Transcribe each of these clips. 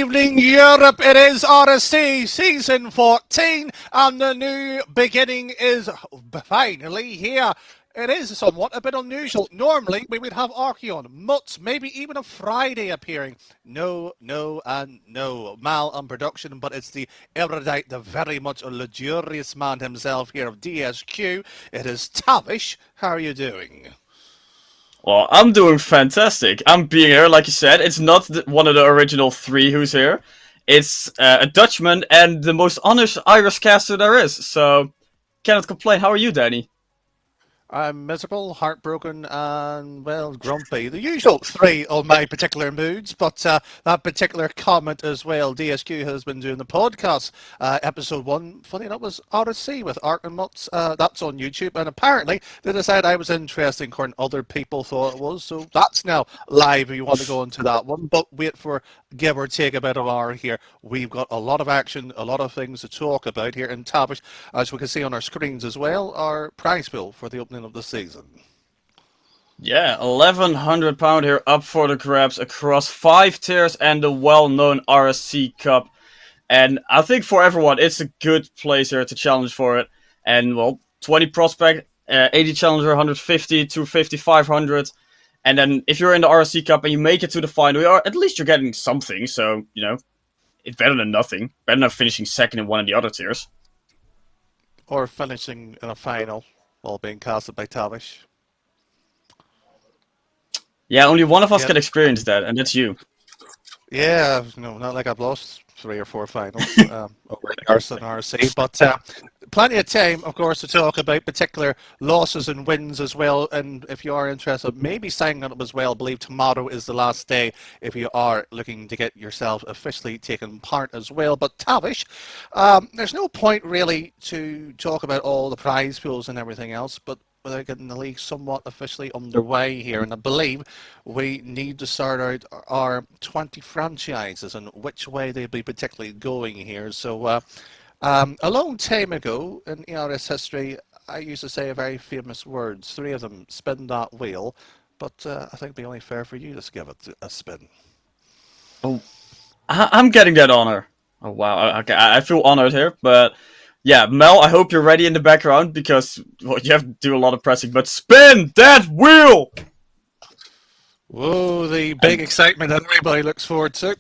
evening, Europe. It is RSC Season 14, and the new beginning is finally here. It is somewhat a bit unusual. Normally, we would have Archeon, Mutz, maybe even a Friday appearing. No, no, and no. Mal on production, but it's the erudite, the very much luxurious man himself here of DSQ. It is Tavish. How are you doing? Well, I'm doing fantastic. I'm being here, like you said. It's not one of the original three who's here. It's a Dutchman and the most honest Irish caster there is. So, cannot complain. How are you, Danny? I'm miserable, heartbroken, and, well, grumpy. The usual three of my particular moods, but that particular comment as well. DSQ has been doing the podcast. Episode 1, funny enough, was RSC with Art and Mutz. That's on YouTube, and apparently they decided I was interesting, according to other people thought it was, so that's now live if you want to go into that one. But wait for give or take about an hour here. We've got a lot of action, a lot of things to talk about here in Tavish, as we can see on our screens as well, our prize pool for the opening of the season. Yeah, £1,100 here up for the grabs across 5 tiers and the well-known RSC Cup. And I think for everyone, it's a good place here to challenge for it. And, well, 20 prospect, 80 challenger, 150, 250, 500. And then if you're in the RSC Cup and you make it to the final, at least you're getting something. So, it's better than nothing. Better than finishing second in one of the other tiers. Or finishing in a final while being casted by Tavish. Yeah, only one of us can experience that, and that's you. Yeah, no, not like I've lost 3 or 4 finals over at RSC, but plenty of time, of course, to talk about particular losses and wins as well. And if you are interested, maybe signing up as well. I believe tomorrow is the last day if you are looking to get yourself officially taken part as well. But Tavish, there's no point really to talk about all the prize pools and everything else, but without getting the league somewhat officially underway here. And I believe we need to sort out our 20 franchises and which way they'll be particularly going here. So a long time ago in ERS history, I used to say a very famous words, 3 of them, spin that wheel, but I think it'd be only fair for you to give it a spin. Oh, I'm getting that honor. Oh, wow. Okay, I feel honored here, but yeah, Mel, I hope you're ready in the background because you have to do a lot of pressing, but spin that wheel! Whoa, the big excitement that everybody looks forward to.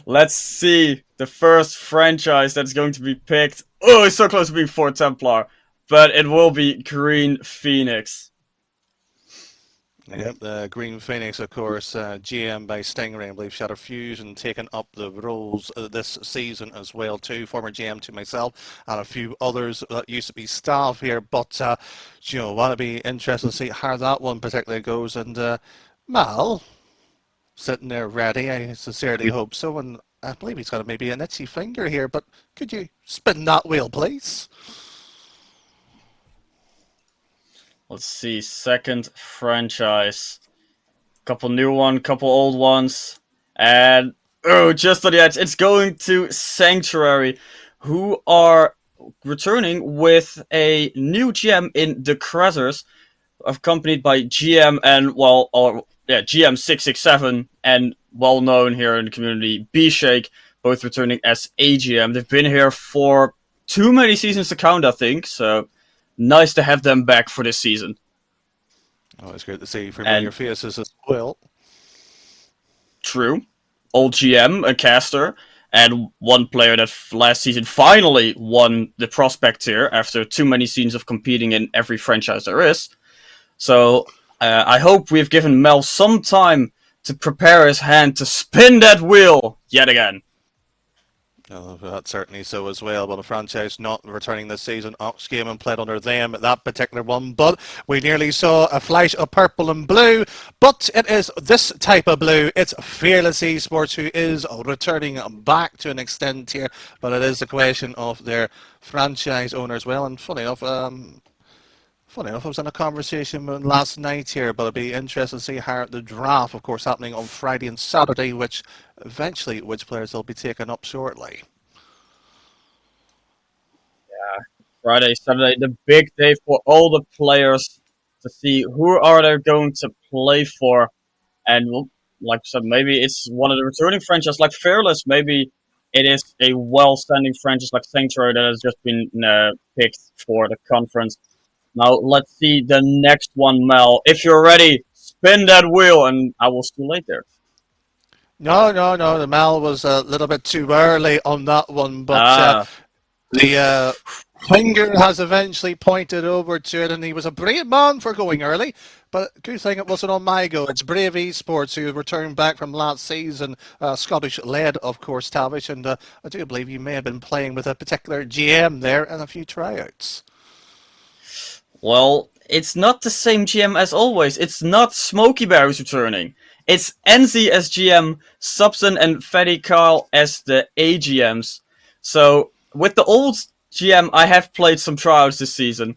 Let's see the first franchise that's going to be picked. Oh, it's so close to being Fort Templar, but it will be Green Phoenix. Yep, the Green Phoenix, of course, GM by Stingray, I believe Shatter Fusion taking up the roles this season as well too. Former GM to myself and a few others that used to be staff here. But, want to be interested to see how that one particularly goes. And Mal, sitting there ready, I sincerely hope so. And I believe he's got maybe an itchy finger here, but could you spin that wheel, please? Let's see, second franchise. Couple new one, couple old ones. And, just on the edge, it's going to Sanctuary, who are returning with a new GM in the Crescers, accompanied by GM and, GM667, and well-known here in the community, B-Shake, both returning as AGM. They've been here for too many seasons to count, I think, so nice to have them back for this season. Oh, it's great to see familiar faces as well. True. Old GM, a caster, and one player that last season finally won the prospect tier after too many seasons of competing in every franchise there is. So I hope we've given Mel some time to prepare his hand to spin that wheel yet again. Oh, that's certainly so as well. But the franchise not returning this season, Ox came and played under them, that particular one. But we nearly saw a flash of purple and blue. But it is this type of blue. It's Fearless Esports who is returning back to an extent here. But it is a question of their franchise owner as well. And funny enough, I was in a conversation last night here, but it'll be interesting to see how the draft, of course, happening on Friday and Saturday, which players will be taken up shortly. Yeah, Friday, Saturday, the big day for all the players to see who are they going to play for. And, like I said, maybe it's one of the returning franchises like Fearless. Maybe it is a well-standing franchise like Sanctuary that has just been picked for the conference. Now let's see the next one, Mel. If you're ready, spin that wheel, and I will see you later. No, no, no. The Mal was a little bit too early on that one, but the finger has eventually pointed over to it, and he was a brave man for going early. But good thing it wasn't on my go. It's Brave Esports who returned back from last season, Scottish-led, of course, Tavish, and I do believe you may have been playing with a particular GM there and a few tryouts. Well, it's not the same GM as always. It's not Smokey Bear who's returning. It's Enzi as GM, Subson and Fetty Carl as the AGMs. So, with the old GM, I have played some tryouts this season,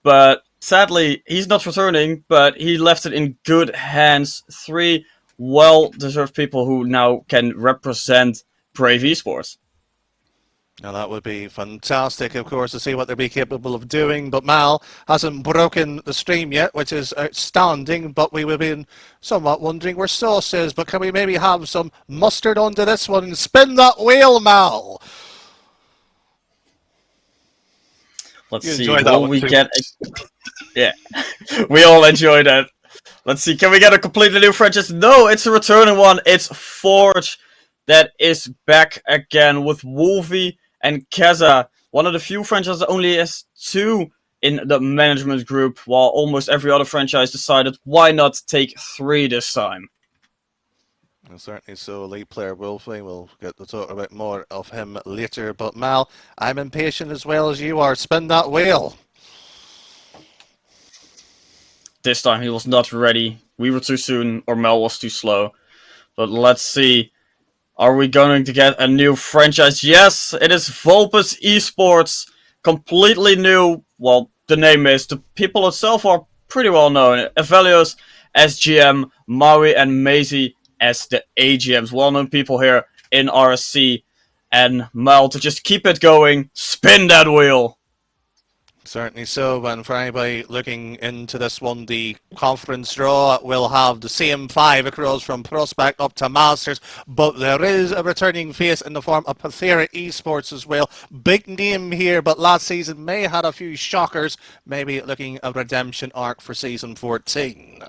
but sadly, he's not returning, but he left it in good hands. 3 well-deserved people who now can represent Brave Esports. Now that would be fantastic, of course, to see what they'll be capable of doing. But Mal hasn't broken the stream yet, which is outstanding. But we would have been somewhat wondering where Sauce is. But can we maybe have some mustard onto this one and spin that wheel, Mal? Let's see. Will we get a... Yeah, we all enjoy that. Let's see. Can we get a completely new franchise? No, it's a returning one. It's Forge that is back again with Wolfie and Keza. One of the few franchises that only has 2 in the management group, while almost every other franchise decided why not take 3 this time. And certainly so. Elite player Wolfie, we'll get to talk a bit more of him later. But Mal, I'm impatient as well as you are. Spin that wheel. This time he was not ready. We were too soon, or Mel was too slow. But let's see. Are we going to get a new franchise? Yes, it is Vulpes Esports. Completely new. Well, the name is. The people itself are pretty well known. Evelios as GM, Maui and Maisie as the AGMs. Well-known people here in RSC. And Mel, to just keep it going, spin that wheel. Certainly so, and for anybody looking into this one, the conference draw will have the same 5 across from Prospect up to Masters, but there is a returning face in the form of Pathera Esports as well. Big name here, but last season may have had a few shockers, maybe looking a redemption arc for season 14.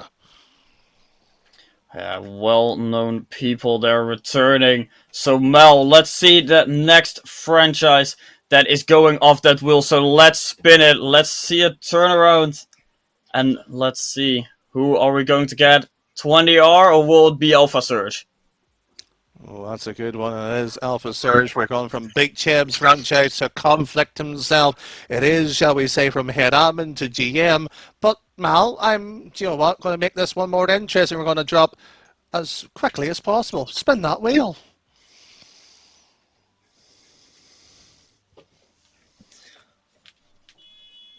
Well-known people there returning. So Mel, let's see that next franchise that is going off that wheel. So let's spin it. Let's see a turnaround. And let's see. Who are we going to get? 20R or will it be Alpha Surge? Oh, that's a good one. It is Alpha Surge. We're going from Big Cheb's franchise to Conflict himself. It is, shall we say, from head admin to GM. But Mal, you know what, going to make this one more interesting. We're going to drop as quickly as possible. Spin that wheel.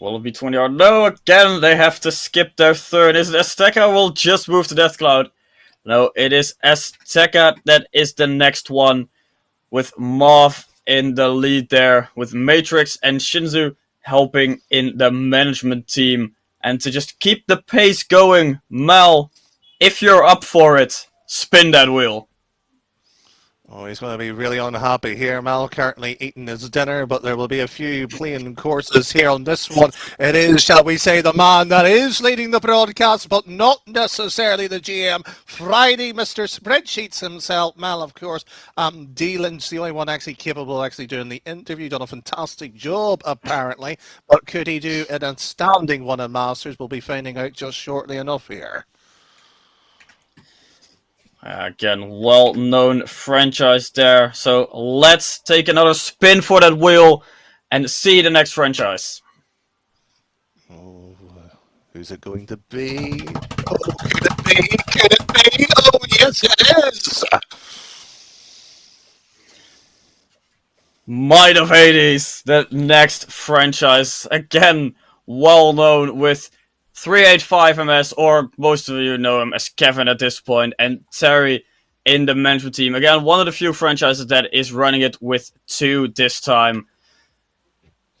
Will it be 20R? No, again, they have to skip their turn. Is it Azteca will just move to Death Cloud? No, it is Azteca that is the next one, with Marv in the lead there, with Matrix and Shinzu helping in the management team. And to just keep the pace going, Mel, if you're up for it, spin that wheel. Oh, he's going to be really unhappy here. Mal currently eating his dinner, but there will be a few playing courses here on this one. It is, shall we say, the man that is leading the broadcast, but not necessarily the GM. Friday, Mr. Spreadsheets himself. Mal, of course, Dealin's the only one actually capable of actually doing the interview. Done a fantastic job, apparently. But could he do an outstanding one in Masters? We'll be finding out just shortly enough here. Again, well-known franchise there. So let's take another spin for that wheel and see the next franchise. Oh, who's it going to be? Oh, could it be? Could it be? Oh, yes, it is! Might of Hades, the next franchise. Again, well-known with 385 MS, or most of you know him as Kevin at this point, and Terry in the management team. Again, one of the few franchises that is running it with 2 this time.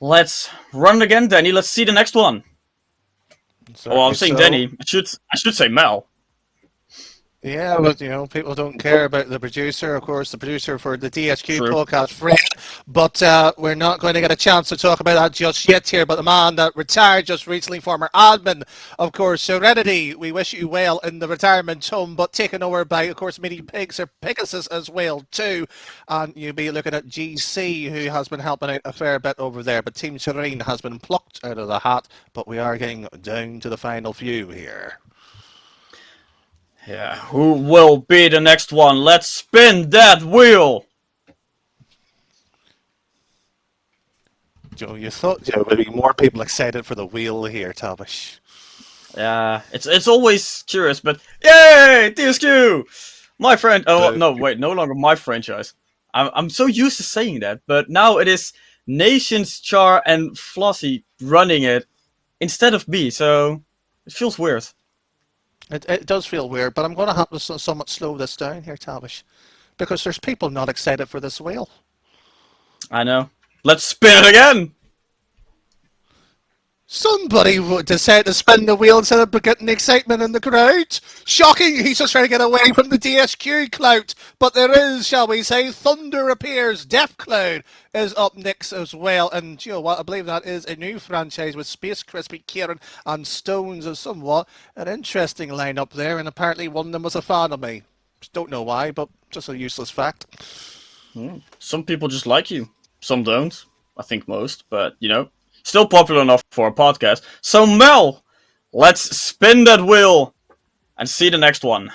Let's run it again, Danny. Let's see the next one. Oh, I'm saying so. Danny. I should say Mel. Yeah, but people don't care about the producer. Of course, the producer for the DSQ True. podcast, Fred. But we're not going to get a chance to talk about that just yet here. But the man that retired just recently, former admin, of course, Serenity. We wish you well in the retirement home, but taken over by, of course, Mini Pigs or Pegasus as well too. And you'll be looking at GC, who has been helping out a fair bit over there. But Team Serene has been plucked out of the hat. But we are getting down to the final few here. Yeah, who will be the next one? Let's spin that wheel! Joe, you thought there would be more people excited for the wheel here, Tavish. Yeah, it's always curious, but yay! DSQ! My friend. Oh, no, wait, no longer my franchise. I'm so used to saying that, but now it is Nations, Char, and Flossie running it instead of me, so it feels weird. It does feel weird, but I'm going to have to somewhat slow this down here, Tavish, because there's people not excited for this wheel. I know. Let's spin it again! Somebody would decide to spin the wheel instead of getting the excitement in the crowd. Shocking! He's just trying to get away from the DSQ clout. But there is, shall we say, Thunder appears. Death Cloud is up next as well. And you know what? I believe that is a new franchise with Space Crispy, Kieran, and Stones is somewhat an interesting lineup there. And apparently one of them was a fan of me. Don't know why, but just a useless fact. Some people just like you. Some don't. I think most, but still popular enough for a podcast. So Mel, let's spin that wheel and see the next one.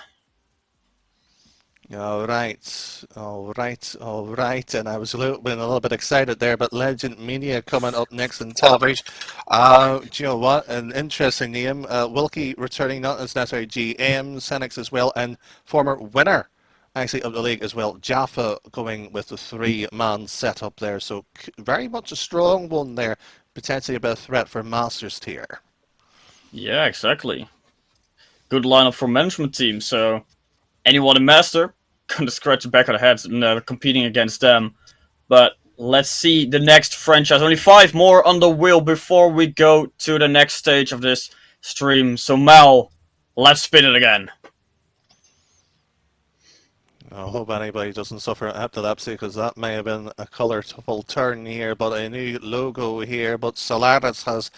All right. And I was been a little bit excited there, but Legend Media coming up next in Tavish. Do you know what? An interesting name. Wilkie returning, not as necessarily GM, Senex as well, and former winner, actually, of the league as well. Jaffa going with the 3-man setup there. So very much a strong one there. Potentially a bit of threat for Masters tier. Yeah, exactly. Good lineup for management team, so anyone in Master gonna scratch the back of the head competing against them. But let's see the next franchise. Only 5 more on the wheel before we go to the next stage of this stream. So Mal, let's spin it again. I hope anybody doesn't suffer epilepsy, because that may have been a colourful turn here, but a new logo here. But Solaris has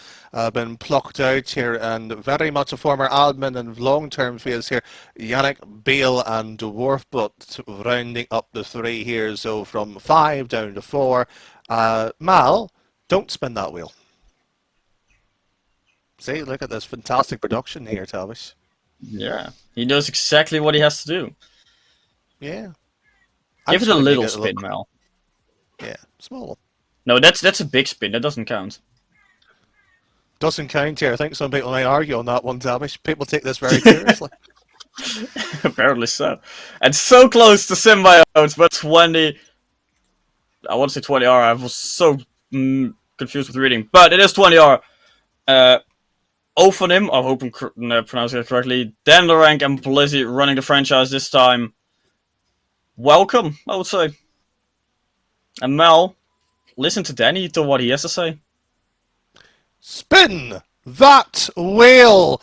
been plucked out here, and very much a former admin and long-term phase here. Yannick, Beale and Dwarfbutt rounding up the 3 here, so from 5 down to 4. Mal, don't spin that wheel. See, look at this fantastic production here, Tavish. Yeah, he knows exactly what he has to do. Yeah. Give it a little spin, Mel. Yeah, small. No, that's a big spin. That doesn't count. Doesn't count here. I think some people might argue on that one, Tavish. People take this very seriously. Apparently so. And so close to symbiotes, but 20... I want to say 20R. I was so confused with reading. But it is 20R. Ophonim, I hope I'm pronouncing it correctly. Dandarank and Blizzy running the franchise this time. Welcome, I would say. And Mel, listen to Danny, to what he has to say. Spin that wheel!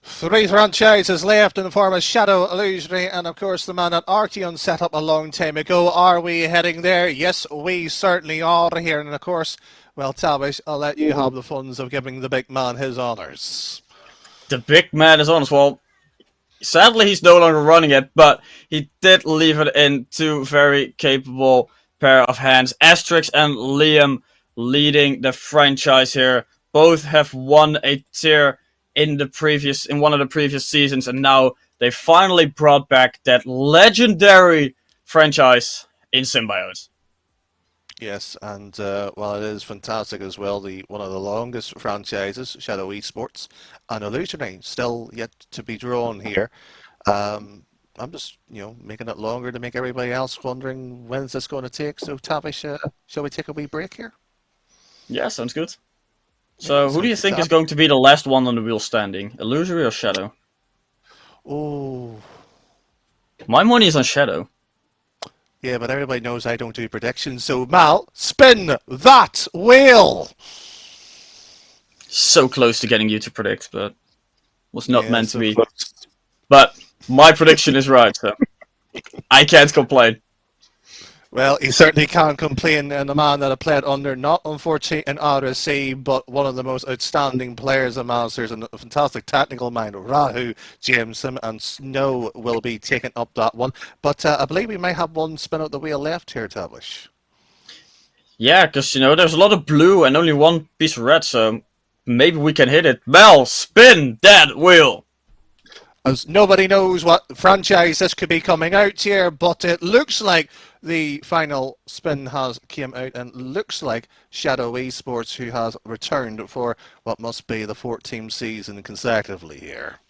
3 franchises left in the form of Shadow, Illusionary, and of course the man that Archeon set up a long time ago. Are we heading there? Yes, we certainly are here. And of course, well, Tavish, I'll let you have the funds of giving the big man his honours. The big man is honest. Well, sadly he's no longer running it, but he did leave it in 2 very capable pair of hands. Asterix and Liam leading the franchise here. Both have won a tier in one of the previous seasons, and now they finally brought back that legendary franchise in Symbiote. Yes, and well, it is fantastic as well. One of the longest franchises, Shadow Esports, and Illusionary, still yet to be drawn here. I'm just, making it longer to make everybody else wondering when's this going to take. So, Tavish, shall we take a wee break here? Yeah, sounds good. So, who do you think is going to be the last one on the wheel standing? Illusory or Shadow? Oh. My money is on Shadow. Yeah, but everybody knows I don't do predictions. So, Mal, spin that wheel! So close to getting you to predict, but was not meant to be. But My prediction is right, so I can't complain. Well, he certainly can't complain, and the man that I played under, not unfortunately in RSC, but one of the most outstanding players of Masters and a fantastic technical mind, Rahu, Jameson, and Snow will be taking up that one. But I believe we might have one spin out the wheel left here, Tablish. Yeah, because, there's a lot of blue and only one piece of red, so maybe we can hit it. Mel, spin that wheel! As nobody knows what franchise this could be coming out here, but it looks like the final spin has came out and looks like Shadow Esports, who has returned for what must be the 14th season consecutively here.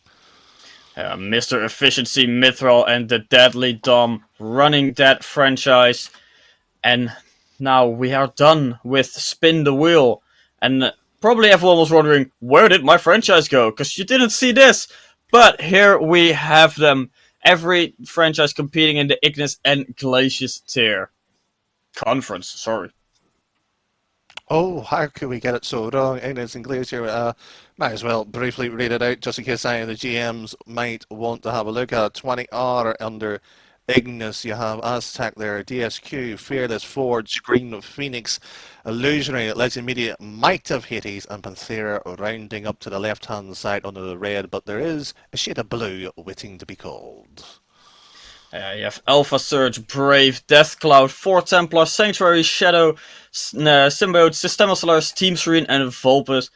Mr. Efficiency Mithril and the Deadly Dom running that franchise. And now we are done with Spin the Wheel. And probably everyone was wondering, where did my franchise go? Because you didn't see this. But here we have them. Every franchise competing in the Ignis and Glacius tier. Conference, sorry. Oh, how could we get it so wrong? Ignis and Glacier, might as well briefly read it out just in case any of the GMs might want to have a look at it. 20R under Ignis, you have Aztec there, DSQ, Fearless, Forge, Green, Phoenix, Illusionary, Legend Media, Might of Hades, and Panthera rounding up to the left-hand side under the red, but there is a shade of blue waiting to be called. You have Alpha Surge, Brave, Death Cloud, 4 Templar, Sanctuary, Shadow, Symbiote, Systema, Solaris, Team Serene, and Vulpes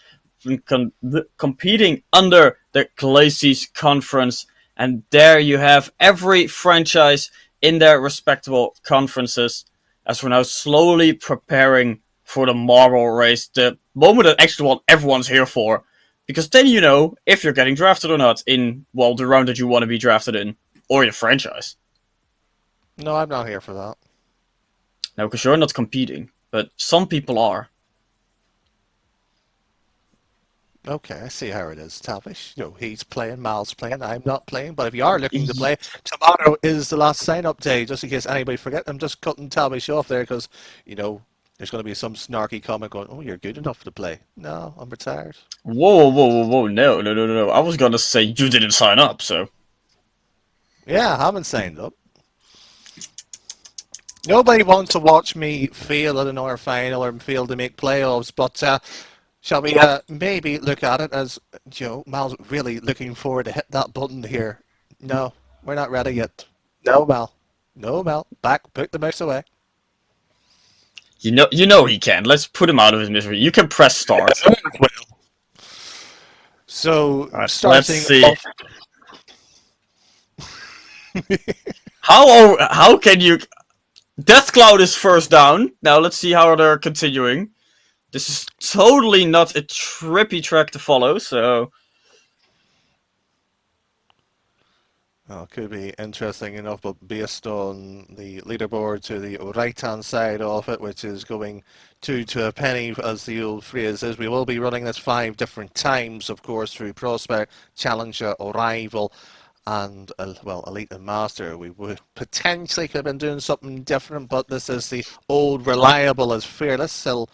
competing under the Glacius Conference. And there you have every franchise in their respectable conferences, as we're now slowly preparing for the marble race, the moment that actually what everyone's here for. Because then you know if you're getting drafted or not in, well, the round that you want to be drafted in, or your franchise. No, I'm not here for that. No, because you're not competing, but some people are. Okay, I see how it is, Tavish. He's playing, Mal's playing, I'm not playing. But if you are looking to play, tomorrow is the last sign-up day, just in case anybody forget. I'm just cutting Tavish off there because, there's going to be some snarky comment going, oh, you're good enough to play. No, I'm retired. Whoa, no. I was going to say you didn't sign up, so. Yeah, I haven't signed up. Nobody wants to watch me fail at an hour final or fail to make playoffs, but shall we maybe look at it as, Mal's really looking forward to hit that button here. No, we're not ready yet. No, Mal. No, Mal. Back, put the mouse away. You know he can. Let's put him out of his misery. You can press start. So, right, starting let's see. off... How can you... Death Cloud is first down. Now let's see how they're continuing. This is totally not a trippy track to follow, so... Well, it could be interesting enough, but based on the leaderboard to the right-hand side of it, which is going to a penny, as the old phrase is, we will be running this 5 different times, of course, through Prospect, Challenger, Rival, and, Elite and Master. We would potentially could have been doing something different, but this is the old reliable as Fearless, still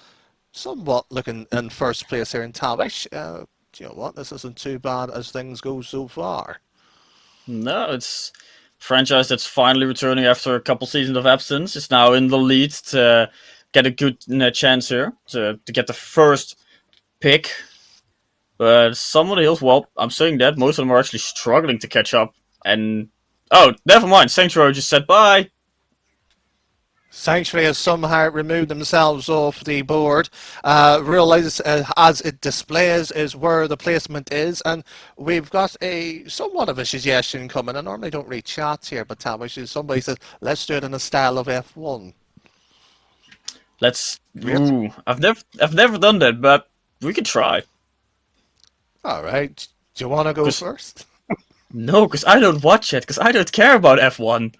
somewhat looking in first place here in Tavish. Do you know what? This isn't too bad as things go so far. No, it's a franchise that's finally returning after a couple seasons of absence. It's now in the lead to get a good chance here to get the first pick. But some of the hills, well, I'm saying that most of them are actually struggling to catch up. And oh, never mind. Sanctuary just said bye. Sanctuary has somehow removed themselves off the board. Realize as it displays is where the placement is, and we've got a somewhat of a suggestion coming. I normally don't read chats here, but Tavish, somebody says let's do it in the style of F1. Let's. Ooh, I've never done that, but we could try. All right. Do you want to go first? No, because I don't watch it. Because I don't care about F1.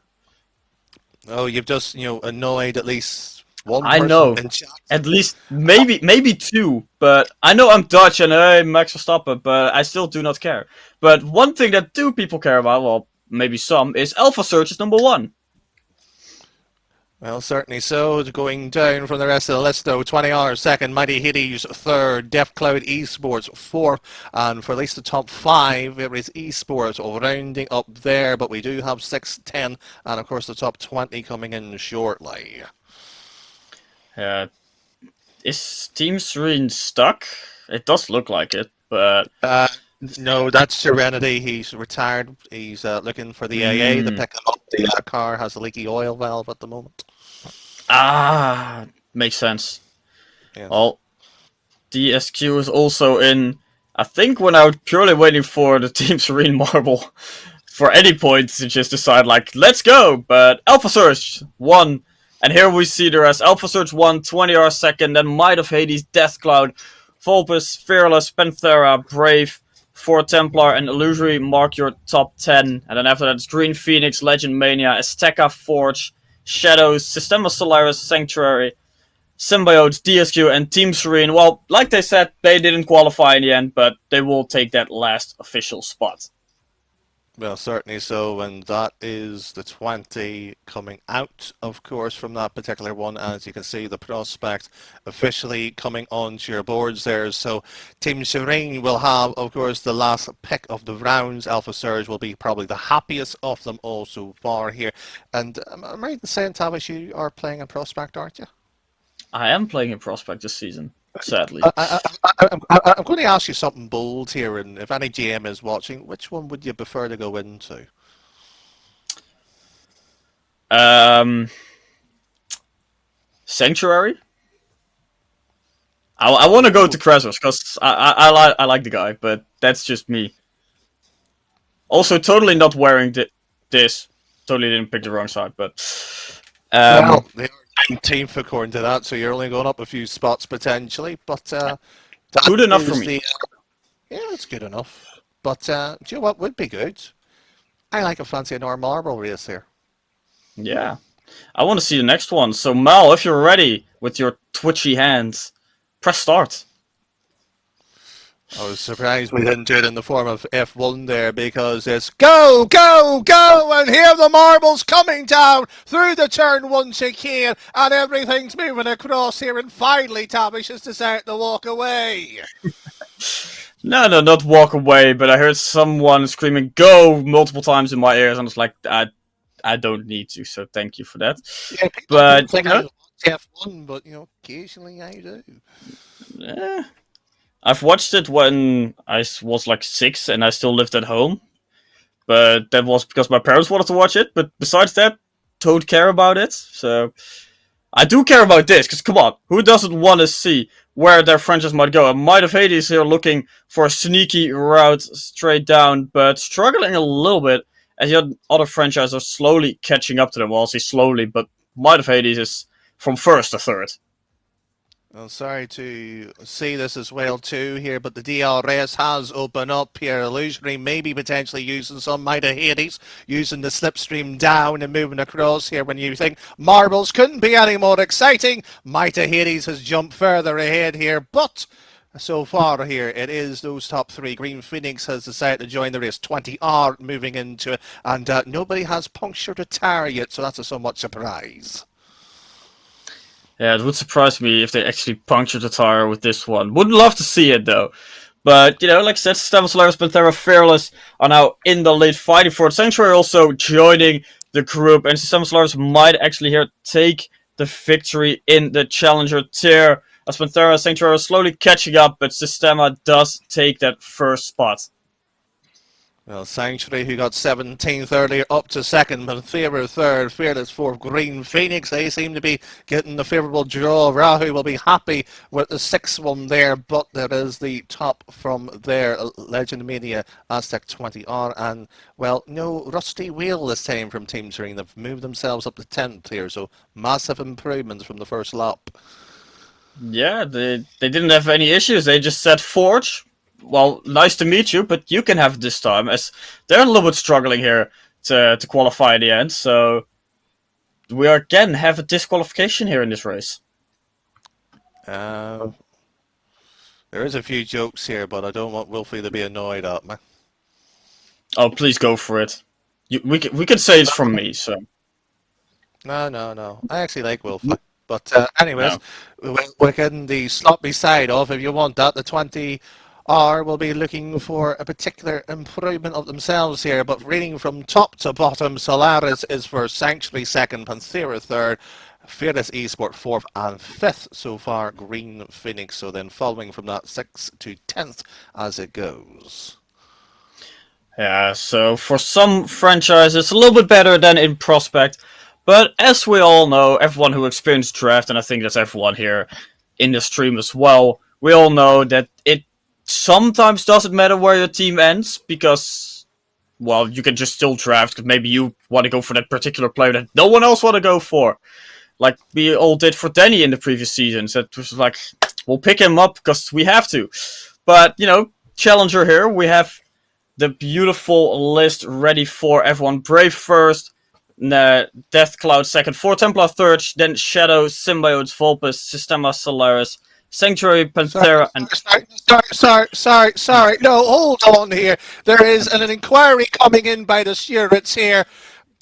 Oh, you've just, annoyed at least one I person know. in chat. At least, maybe 2. But I know I'm Dutch and Max Verstappen, but I still do not care. But one thing that 2 people care about, well, maybe some, is Alpha Surge is number 1. Well, certainly so. Going down from the rest of the list, though, 20 hours second, Mighty Hades third, Deaf Cloud Esports fourth, and for at least the top five, it is Esports rounding up there, but we do have 6, 10, and of course the top 20 coming in shortly. Is Team Serene stuck? It does look like it, but... No, that's Serenity. He's retired. He's looking for the AA to pick him up. The car has a leaky oil valve at the moment. Makes sense. Yes. Well, DSQ is also in. I think we're now purely waiting for the Team Serene marble for any point to just decide, like, let's go. But Alpha Surge won. And here we see the rest. Alpha Surge won, 20 hours second. Then Might of Hades, Death Cloud, Vulpes, Fearless, Panthera, Brave, For Templar, and Illusory mark your top 10. And then after that, it's Green Phoenix, Legend Mania, Azteca, Forge, Shadows, Systema, Solaris, Sanctuary, Symbiote, DSQ, and Team Serene. Well, like they said, they didn't qualify in the end, but they will take that last official spot. Well, certainly so, and that is the 20 coming out, of course, from that particular one. As you can see, the prospect officially coming onto your boards there. So Team Serene will have, of course, the last pick of the rounds. Alpha Surge will be probably the happiest of them all so far here. And am I right in saying, Tavish, you are playing a prospect, aren't you? I am playing a prospect this season, sadly. I'm going to ask you something bold here, and if any GM is watching, which one would you prefer to go into? Sanctuary? I want to go to Krasos, because I like the guy, but that's just me. Also, totally not wearing this. Totally didn't pick the wrong side, but... well, they are 19th according to that, so you're only going up a few spots potentially, but good enough for me. Yeah, it's good enough. But do you know what would be good? I like a fancy normal marble race here. Yeah. I want to see the next one. So Mal, if you're ready with your twitchy hands, press start. I was surprised we didn't do it in the form of F1 there, because it's go, go, go, and here the marbles coming down through the turn once again, and everything's moving across here, and finally Tavish has decided to walk away. No, not walk away, but I heard someone screaming "go" multiple times in my ears, and I was like, I don't need to, so thank you for that. Yeah, but think I F1, but occasionally I do. Yeah. I've watched it when I was like 6 and I still lived at home. But that was because my parents wanted to watch it. But besides that, don't care about it. So I do care about this, because come on, who doesn't want to see where their franchise might go? And Might of Hades here looking for a sneaky route straight down, but struggling a little bit as the other franchises are slowly catching up to them. Well, I'll say slowly, but Might of Hades is from first to third. Well, sorry to see this as well too here, but the DRS has opened up here. Illusionary maybe potentially using some Might of Hades, using the slipstream down and moving across here when you think marbles couldn't be any more exciting. Might of Hades has jumped further ahead here, but so far here it is those top three. Green Phoenix has decided to join the race. 20 are moving into it, and nobody has punctured a tire yet, so that's a somewhat surprise. Yeah, it would surprise me if they actually punctured the tire with this one. Would love to see it, though. But, like I said, Systema, Solaris, Panthera, Fearless are now in the lead, fighting for it. Sanctuary also joining the group. And Systema, Solaris might actually here take the victory in the Challenger tier. As Panthera, Sanctuary are slowly catching up, but Systema does take that first spot. Well, Sanctuary, who got 17th earlier, up to second, Panthera third, Fearless fourth, Green Phoenix. They seem to be getting the favourable draw. Rahu will be happy with the sixth one there, but there is the top from there, Legend Mania, Aztec 20R, and, well, no Rusty Wheel this time from Team Serene. They've moved themselves up to 10th here, so massive improvements from the first lap. Yeah, they didn't have any issues. They just said Forge. Well, nice to meet you, but you can have it this time, as they're a little bit struggling here to qualify in the end, so we again have a disqualification here in this race. There is a few jokes here, but I don't want Wolfie to be annoyed at me. Oh, please go for it. We can say it's from me, so... No. I actually like Wolf. But anyways, No. we're getting the sloppy side of, if you want that, the 20R will be looking for a particular improvement of themselves here. But reading from top to bottom, Solaris is for Sanctuary second, Panthera third, Fearless Esports fourth and fifth so far, Green Phoenix. So then following from that 6th to 10th as it goes. Yeah, so for some franchises, it's a little bit better than in Prospect. But as we all know, everyone who experienced draft, and I think that's everyone here in the stream as well, we all know that it sometimes doesn't matter where your team ends, because, well, you can just still draft, because maybe you want to go for that particular player that no one else want to go for. Like we all did for Danny in the previous seasons. That was like, we'll pick him up because we have to. But, Challenger here, we have the beautiful list ready for everyone. Brave first, Death Cloud second, 4 Templar third, then Shadow, Symbiotes, Vulpes, Systema, Solaris, Sanctuary, Panthera, and... Sorry. No, hold on here. There is an inquiry coming in by the stewards here.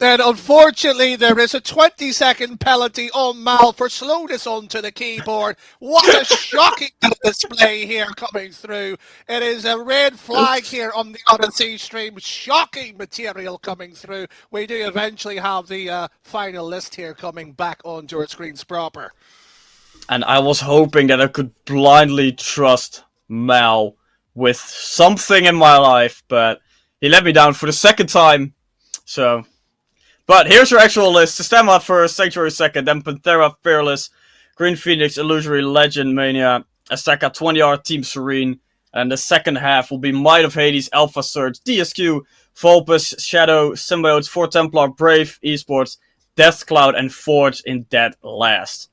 And unfortunately, there is a 20-second penalty on Mal for slowness onto the keyboard. What a shocking display here coming through. It is a red flag here on the RSC stream. Shocking material coming through. We do eventually have the final list here coming back onto our screens proper. And I was hoping that I could blindly trust Mal with something in my life, but he let me down for the second time. So... But here's your actual list. Systema first, Sanctuary second, then Panthera, Fearless, Green Phoenix, Illusory, Legend, Mania, Azteca, 20R, Team Serene. And the second half will be Might of Hades, Alpha Surge, DSQ, Vulpes, Shadow, Symbiotes, 4 Templar, Brave, Esports, Death Cloud, and Forge in dead last.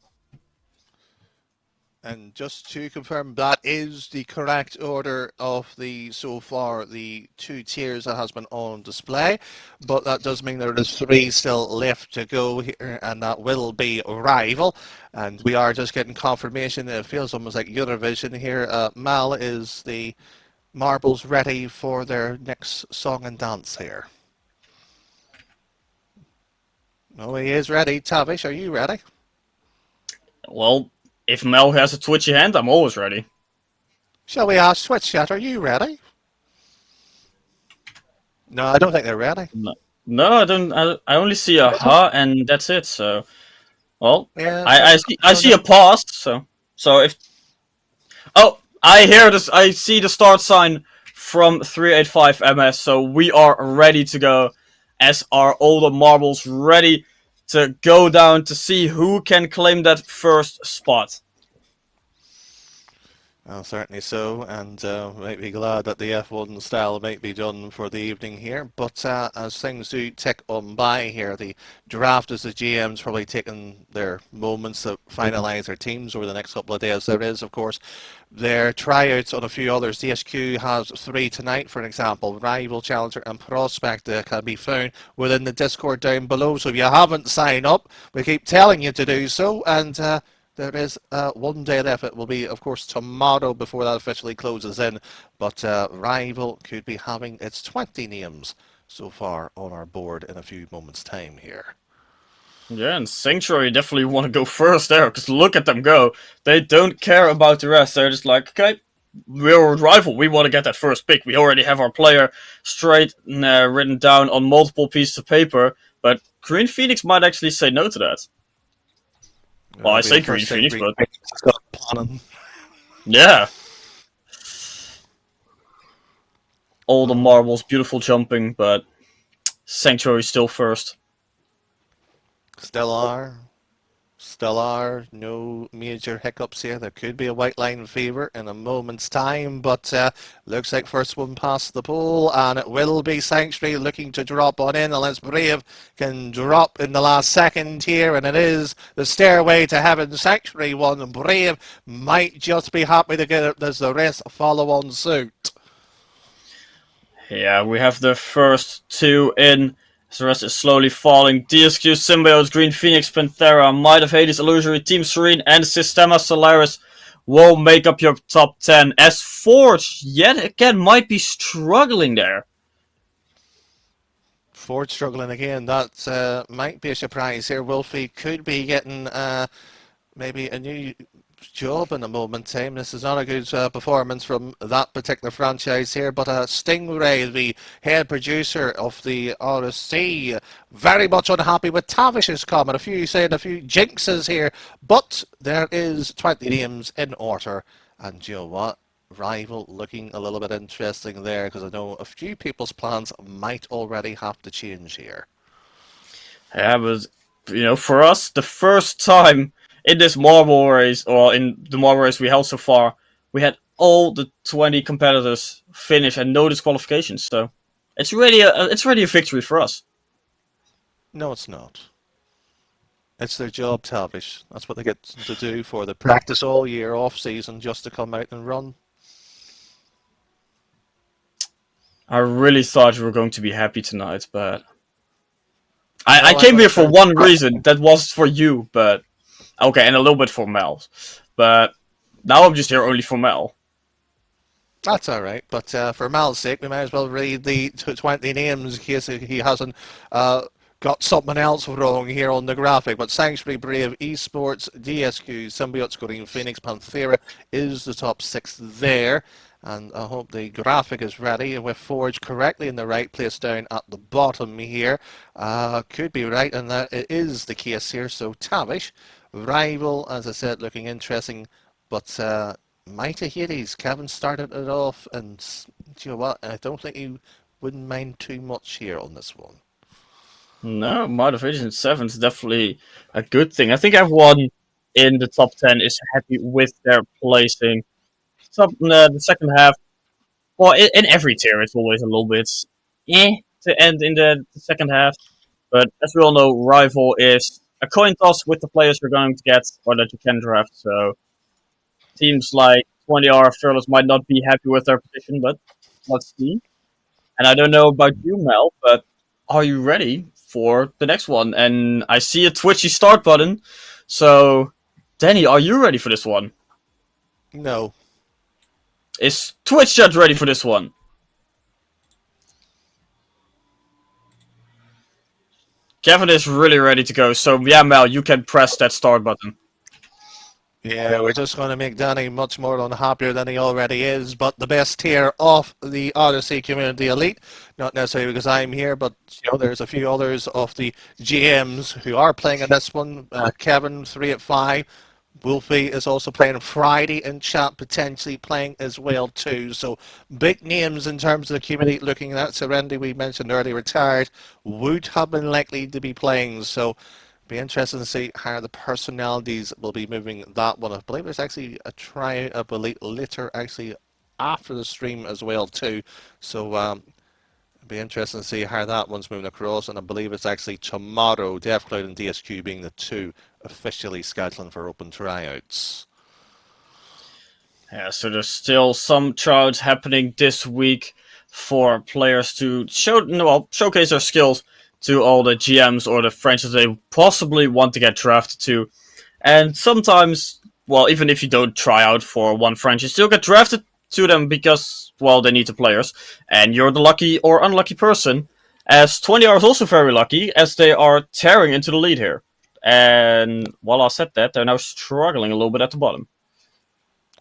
And just to confirm, that is the correct order of so far the 2 tiers that has been on display. But that does mean there is 3 still left to go here, and that will be Rival. And we are just getting confirmation. It feels almost like Eurovision here. Mal, is the marbles ready for their next song and dance here? Oh, he is ready. Tavish, are you ready? Well, if Mel has a twitchy hand, I'm always ready. Shall we ask Switch Chat, are you ready? No, I don't think they're ready. No, I don't. I only see a ha, and that's it. So, well, yeah, I see a pause. So if I hear this, I see the start sign from 385 MS. So we are ready to go, as are all the marbles ready to go down to see who can claim that first spot. Well, certainly so, and might be glad that the F1 style might be done for the evening here. But as things do tick on by here, the draft as the GM's probably taking their moments to finalise their teams over the next couple of days. There is, of course, their tryouts on a few others. DSQ has 3 tonight, for example. Rival, Challenger and Prospect can be found within the Discord down below. So if you haven't signed up, we keep telling you to do so. And there is 1 day left. It will be, of course, tomorrow before that officially closes in. But Rival could be having its 20 names so far on our board in a few moments' time here. Yeah, and Sanctuary definitely want to go first there, because look at them go. They don't care about the rest. They're just like, okay, we're Rival. We want to get that first pick. We already have our player straight written down on multiple pieces of paper. But Green Phoenix might actually say no to that. Well, I say Green Phoenix, but... Yeah. All the marbles, beautiful jumping, but Sanctuary still first. Stellar, no major hiccups here. There could be a white line fever in a moment's time, but looks like first one past the pole, and it will be Sanctuary looking to drop on in, unless Brave can drop in the last second here, and it is the Stairway to Heaven. Sanctuary won, and Brave might just be happy to get it as the rest follow on suit. Yeah, we have the first 2 in. The rest is slowly falling. DSQ, Symbiotes, Green Phoenix, Panthera, Might of Hades, Illusory, Team Serene, and Systema Solaris will make up your top 10. As Forge, yet again, might be struggling there. Ford struggling again. That might be a surprise here. Wolfie could be getting maybe a new job in a moment time. This is not a good performance from that particular franchise here, but Stingray, the head producer of the RSC, very much unhappy with Tavish's comment. A few saying a few jinxes here, but there is 20 names in order, and you know what? Rival looking a little bit interesting there, because I know a few people's plans might already have to change here. Yeah, but for us, the first time in this marble race, or in the marble race we held so far, we had all the 20 competitors finish and no disqualifications. So it's really a victory for us. No, it's not. It's their job, Tavish. That's what they get to do for the practice all year off season, just to come out and run. I really thought you were going to be happy tonight, but I No, I'm came gonna here for turn. one reason. That was for you, but okay, and a little bit for Mel. But now I'm just here only for Mel. That's all right, but for Mal's sake, we might as well read the 20 names in case he hasn't got something else wrong here on the graphic. But Sanctuary, Brave, Esports, DSQ, Symbiotes, Green Phoenix, Panthera is the top 6 there. And I hope the graphic is ready with Forge correctly in the right place down at the bottom here. Could be right, and that it is the case here. So Tavish, Rival, as I said, looking interesting, but Mighty Hades, Kevin started it off, and do you know what? I don't think he wouldn't mind too much here on this one. No, Motivation 7 is definitely a good thing. I think everyone in the top 10 is happy with their placing. The second half, well, in every tier, it's always a little bit to end in the second half. But as we all know, Rival is a coin toss with the players you're going to get or that you can draft. So teams like 20R Fearless might not be happy with their position, but let's see. And I don't know about you, Mel, but are you ready for the next one? And I see a twitchy start button. So, Danny, are you ready for this one? No. Is Twitch chat ready for this one? Kevin is really ready to go. So, yeah, Mel, you can press that start button. Yeah, we're just going to make Danny much more unhappier than he already is. But the best tier of the Odyssey Community Elite, not necessarily because I'm here, but there's a few others of the GMs who are playing in this one. Kevin, 3 at 5. Wolfie is also playing Friday in chat, potentially playing as well too. So big names in terms of the community looking at. Serene, we mentioned earlier, retired, would have been likely to be playing. So be interesting to see how the personalities will be moving that one. I believe there's actually a tryout of Elite later, actually after the stream as well too. So it'll be interesting to see how that one's moving across. And I believe it's actually tomorrow, DevCloud and DSQ being the 2 officially scheduling for open tryouts. Yeah, so there's still some tryouts happening this week for players to showcase their skills to all the GMs or the franchises they possibly want to get drafted to. And sometimes, well, even if you don't try out for one franchise, you still get drafted to them because, well, they need the players. And you're the lucky or unlucky person, as 20R is also very lucky, as they are tearing into the lead here. And while I said that, they're now struggling a little bit at the bottom.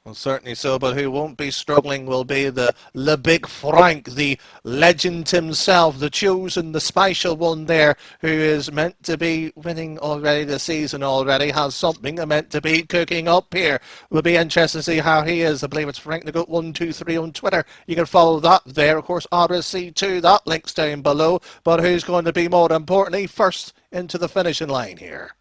Well, certainly so, but who won't be struggling will be the Le Big Frank, the legend himself, the chosen, the special one there, who is meant to be winning already this season already, has something meant to be cooking up here. Will be interesting to see how he is. I believe it's Frank the Goat 123 on Twitter. You can follow that there. Of course, RSC2, that link's down below. But who's going to be more importantly first into the finishing line here?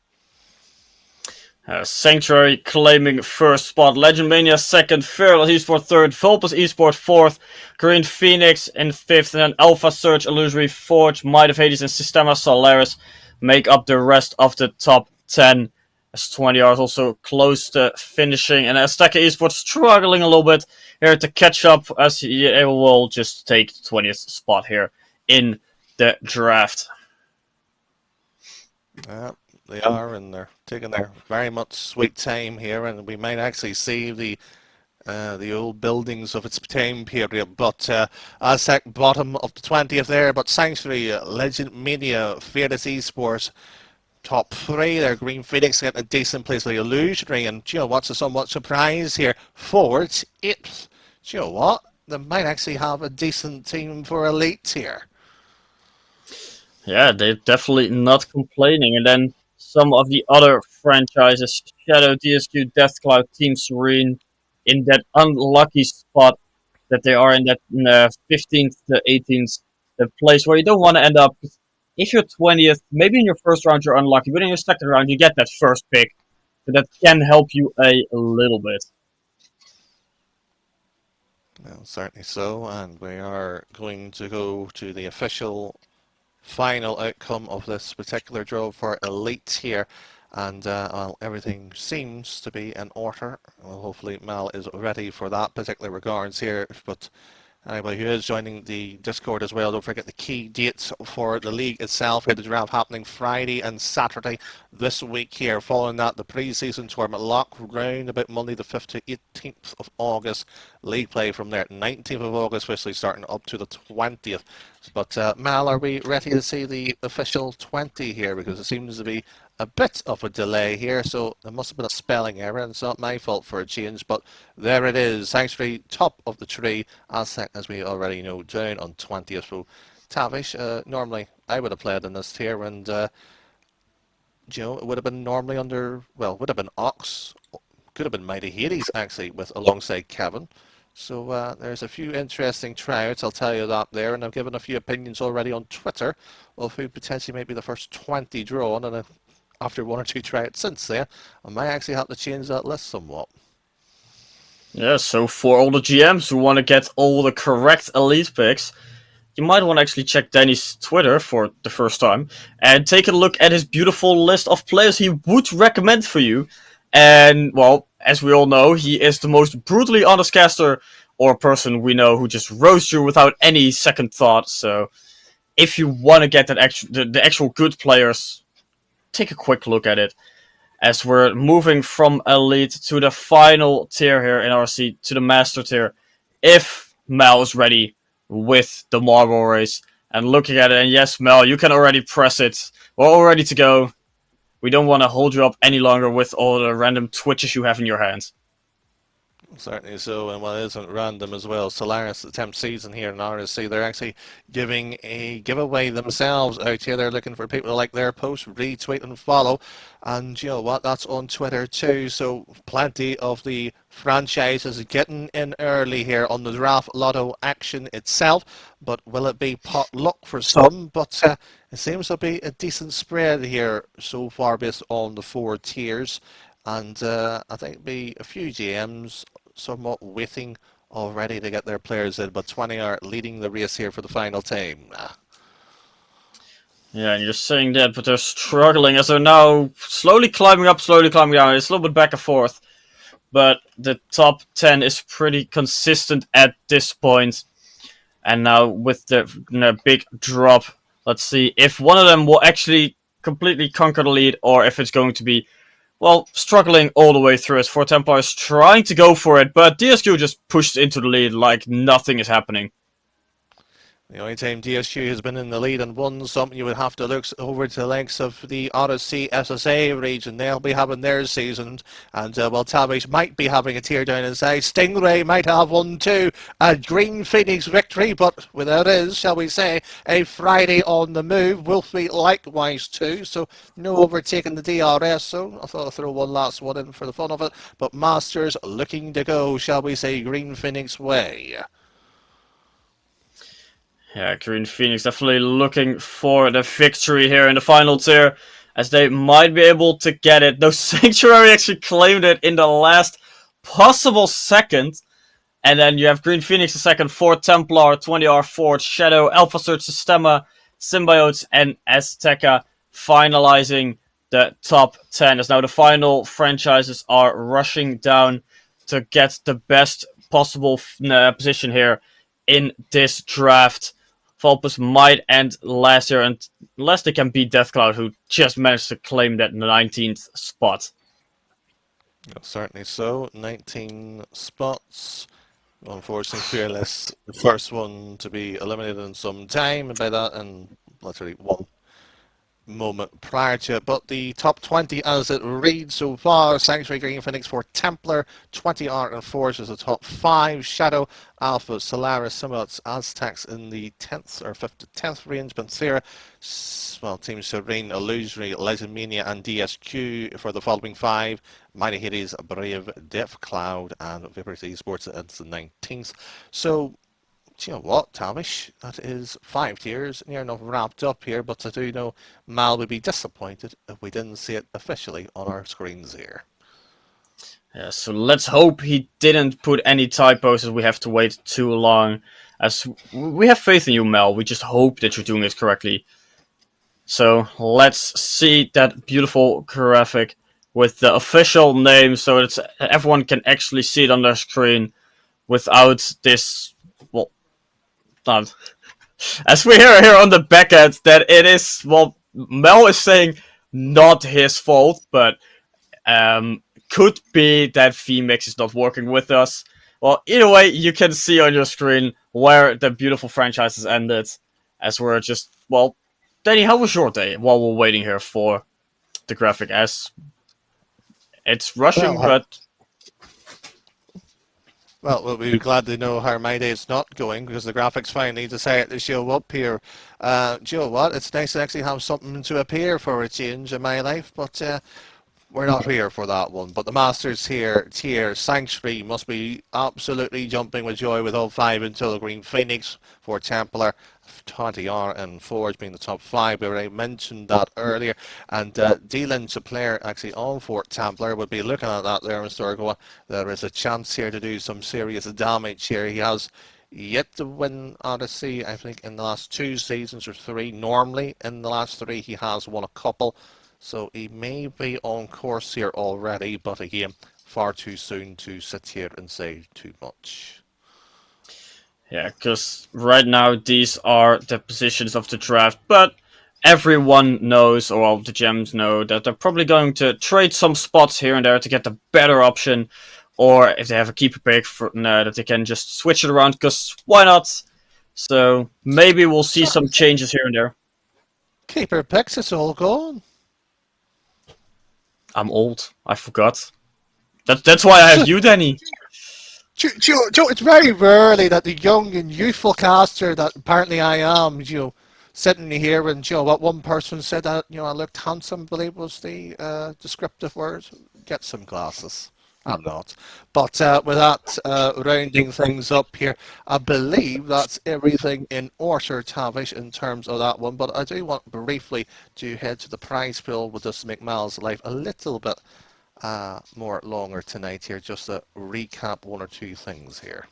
Sanctuary claiming first spot, Legend Mania second, Fearless Esports third, Vulpes Esports fourth, Green Phoenix in fifth, and then Alpha Surge, Illusory, Forge, Might of Hades, and Systema Solaris make up the rest of the top 10. As 20R is also close to finishing, and Azteca Esports struggling a little bit here to catch up, as he will just take the 20th spot here in the draft. They are, and they're taking their very much sweet time here, and we might actually see the the old buildings of its time period. But Aztec bottom of the 20th there, but Sanctuary, Legend Mania, Fearless Esports, top three there. Green Phoenix getting a decent place like Illusionary, and do you know what's a somewhat surprise here? Forge, it. Do you know what? They might actually have a decent team for Elite here. Yeah, they're definitely not complaining. And then some of the other franchises, Shadow, DSQ, Deathcloud, Team Serene, in that unlucky spot that they are in that 15th to 18th, the place where you don't want to end up. If you're 20th, maybe in your first round you're unlucky, but in your second round you get that first pick. So that can help you a little bit. Well, certainly so, and we are going to go to the official final outcome of this particular draw for Elite here. And well, everything seems to be in order. Well, hopefully Mal is ready for that particular regards here. But anybody who is joining the Discord as well, don't forget the key dates for the league itself. We have the draft happening Friday and Saturday this week here. Following that, the pre-season tournament lock round about Monday the 5th to 18th of August. League play from there, 19th of August, officially starting up to the 20th. But Mal, are we ready to see the official 20 here? Because it seems to be a bit of a delay here, so there must have been a spelling error, and it's not my fault for a change, but there it is. Sanctuary, top of the tree, as we already know, down on 20th. So Tavish, normally I would have played in this tier, and you know, it would have been normally under, well, would have been Ox, could have been Mighty Hades actually, with alongside Kevin. So there's a few interesting tryouts, I'll tell you that there, and I've given a few opinions already on Twitter of who potentially might be the first 20 drawn, and after one or two tryouts since then, I might actually have to change that list somewhat. Yeah, so for all the GMs who want to get all the correct Elite picks, you might want to actually check Danny's Twitter for the first time and take a look at his beautiful list of players he would recommend for you. And, well, as we all know, he is the most brutally honest caster or person we know who just roasts you without any second thought. So if you want to get that the actual good players, take a quick look at it. As we're moving from Elite to the final tier here in RSC, to the Master tier. If Mel is ready with the marble race and looking at it, and yes, Mel, you can already press it. We're all ready to go. We don't want to hold you up any longer with all the random twitches you have in your hands. Certainly so, and well, it isn't random as well. Solaris, the 10th season here in RSC, they're actually giving a giveaway themselves out here. They're looking for people to like their post, retweet and follow. And you know what, that's on Twitter too, so plenty of the franchises getting in early here on the draft lotto action itself. But will it be pot luck for some? But it seems to be a decent spread here so far based on the 4 tiers. And I think it'll be a few GMs somewhat waiting already to get their players in, but 20 are leading the race here for the final time. Yeah, and you're saying that, but they're struggling as they're now slowly climbing up, slowly climbing down. It's a little bit back and forth, but the top 10 is pretty consistent at this point. And now with the big drop, let's see if one of them will actually completely conquer the lead, or if it's going to be, well, struggling all the way through it. For Templars trying to go for it, but DSQ just pushed into the lead like nothing is happening. The only time DSQ has been in the lead and won something, you would have to look over to the likes of the RSC SSA region. They'll be having their season, and well, Tavish might be having a tear down inside. Stingray might have one too. A Green Phoenix victory, but without is, shall we say, a Friday on the move. Wolfie likewise too, so no overtaking the DRS. So I thought I'd throw one last one in for the fun of it. But Masters looking to go, shall we say, Green Phoenix way. Yeah, Green Phoenix definitely looking for the victory here in the final tier, as they might be able to get it. Though Sanctuary actually claimed it in the last possible second. And then you have Green Phoenix the second, 4 Templar, 20R Forge, Shadow, Alpha Search, Systema, Symbiotes, and Azteca finalizing the top 10. As now the final franchises are rushing down to get the best possible position here in this draft. Vulpus might end last year, unless they can beat Deathcloud, who just managed to claim that 19th spot. Certainly so. 19 spots. Unfortunately, Fearless, the first one to be eliminated in some time, and by that, and literally one moment prior to it. But the top 20 as it reads so far: Sanctuary, Green Phoenix for Templar, 20 Art and Forge is the top 5, Shadow, Alpha, Solaris, Simulats, Aztecs in the 10th or 5th to 10th range, Panthera, well, Team Serene, Illusory, Legend Mania, and DSQ for the following 5, Mighty Hades, Brave, Death Cloud, and Vapors Esports at the 19th. So, do you know what, Tavish? That is 5 tiers, near enough wrapped up here, but I do know Mal would be disappointed if we didn't see it officially on our screens here. Yeah, so let's hope he didn't put any typos as we have to wait too long. As we have faith in you, Mel. We just hope that you're doing it correctly. So let's see that beautiful graphic with the official name so that everyone can actually see it on their screen without this, well, not. As we hear here on the back end that it is, well, Mel is saying not his fault, but could be that VMix is not working with us. Well, either way, you can see on your screen where the beautiful franchise has ended. As we're just, well, Danny, how was your day while we're waiting here for the graphic? As it's rushing, but Well, we'll be glad to know how my day is not going because the graphics finally decided to show up here. Do you know what? It's nice to actually have something to appear for a change in my life, but we're not here for that one. But the Masters here, tier Sanctuary must be absolutely jumping with joy with all 5 until the Green Phoenix for Templar, 20R and Forge being the top 5. We already mentioned that earlier. And Dylan to player actually on for Templar would be looking at that there and start going, there is a chance here to do some serious damage here. He has yet to win RSC, I think, in the last 2 seasons or 3. Normally, in the last 3, he has won a couple. So he may be on course here already, but again, far too soon to sit here and say too much. yeah, because right now these are the positions of the draft, but everyone knows, or all the gems know, that they're probably going to trade some spots here and there to get the better option, or if they have a keeper pick, for, that they can just switch it around, because why not? So maybe we'll see some changes here and there. Keeper picks, it's all gone. I'm old. I forgot. That's why I have you, Danny. Joe, it's very rarely that the young and youthful caster that apparently I am, sitting here and what one person said that I looked handsome, I believe was the descriptive word. Get some glasses. I'm not. But with that rounding things up here, I believe that's everything in order, Tavish, in terms of that one. But I do want briefly to head to the prize pool with just to make Mal's life a little bit more longer tonight here, just to recap 1 or 2 things here.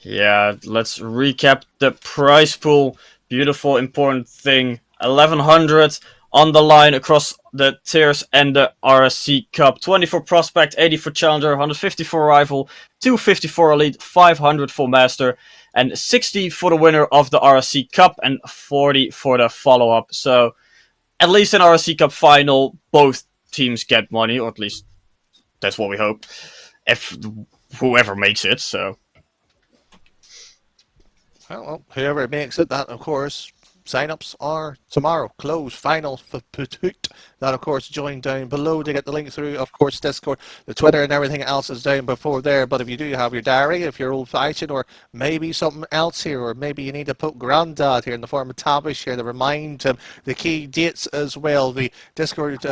Yeah, let's recap the prize pool. Beautiful, important thing. 1100 on the line across the tiers and the RSC Cup. 20 for Prospect, 80 for Challenger, 150 for Rival, 250 for Elite, 500 for Master, and 60 for the winner of the RSC Cup, and 40 for the follow-up. So, at least in RSC Cup final, both teams get money, or at least that's what we hope. If whoever makes it, so... Well, whoever makes it, that of course, sign-ups are tomorrow. Close, final for Putut. That of course, join down below to get the link through. Of course, Discord, the Twitter and everything else is down before there. But if you do have your diary, if you're old-fashioned, or maybe something else here, or maybe you need to put Grandad here in the form of Tavish here to remind him the key dates as well. The Discord...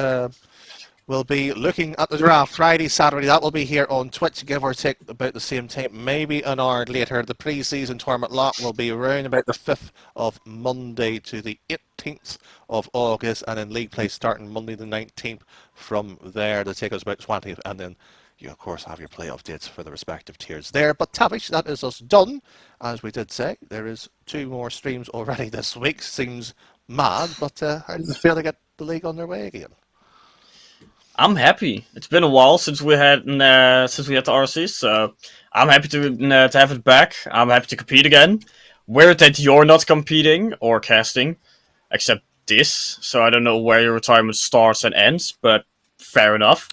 We'll be looking at the draft Friday, Saturday. That will be here on Twitch, give or take about the same time, maybe an hour later. The pre-season tournament lot will be around about the 5th of Monday to the 18th of August, and then league play starting Monday the 19th from there to take us about 20th, and then you of course have your playoff dates for the respective tiers there. But Tavish, that is us done. As we did say, there is 2 more streams already this week. Seems mad, but how does it feel to get the league on their way again? I'm happy. It's been a while since we had the RC, so I'm happy to have it back. I'm happy to compete again. Weird that you're not competing or casting, except this. So I don't know where your retirement starts and ends, but fair enough.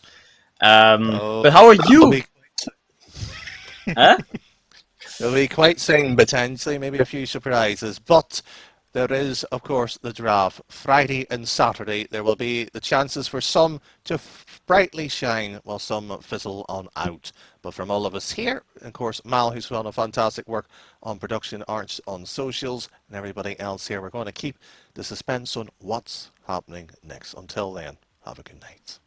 Oh, But how are it'll you? be, Huh? it'll be quite soon, potentially, maybe a few surprises. But there is, of course, the draft. Friday and Saturday, there will be the chances for some to brightly shine while some fizzle on out. But from all of us here, and of course, Mal, who's done a fantastic work on production, Arch on socials, and everybody else here, we're going to keep the suspense on what's happening next. Until then, have a good night.